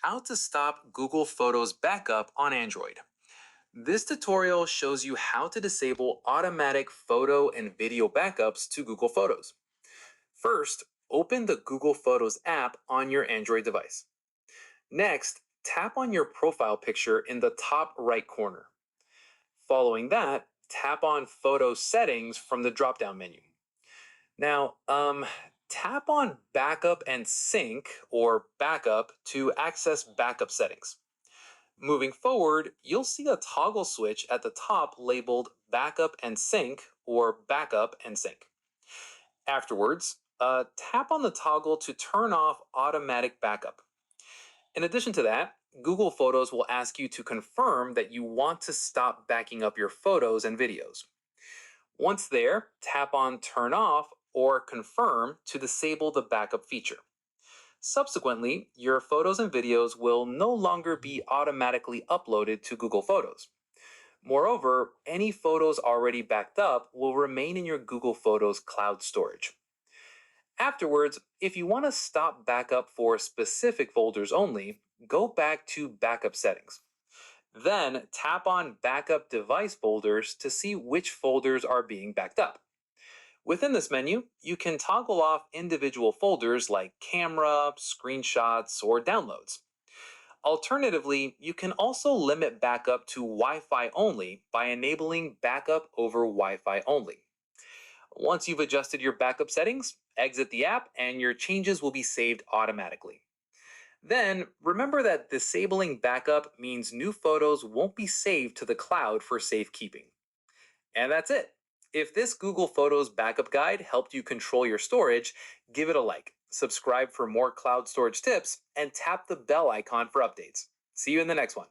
how to stop Google Photos backup on Android. This tutorial shows you how to disable automatic photo and video backups to Google Photos. First, open the Google Photos app on your Android device. Next, tap on your profile picture in the top right corner. Following that, tap on Photo Settings from the drop-down menu. Now, tap on Backup and Sync or Backup to access backup settings. Moving forward, you'll see a toggle switch at the top labeled Backup and Sync or Backup and Sync. Afterwards, tap on the toggle to turn off automatic backup. In addition to that, Google Photos will ask you to confirm that you want to stop backing up your photos and videos. Once there, tap on Turn Off or Confirm to disable the backup feature. Subsequently, your photos and videos will no longer be automatically uploaded to Google Photos. Moreover, any photos already backed up will remain in your Google Photos cloud storage. Afterwards, if you want to stop backup for specific folders only, go back to Backup Settings. Then tap on Backup Device Folders to see which folders are being backed up. Within this menu, you can toggle off individual folders like camera, screenshots, or downloads. Alternatively, you can also limit backup to Wi-Fi only by enabling backup over Wi-Fi only. Once you've adjusted your backup settings, exit the app and your changes will be saved automatically. Then, remember that disabling backup means new photos won't be saved to the cloud for safekeeping. And that's it. If this Google Photos backup guide helped you control your storage, give it a like, subscribe for more cloud storage tips, and tap the bell icon for updates. See you in the next one.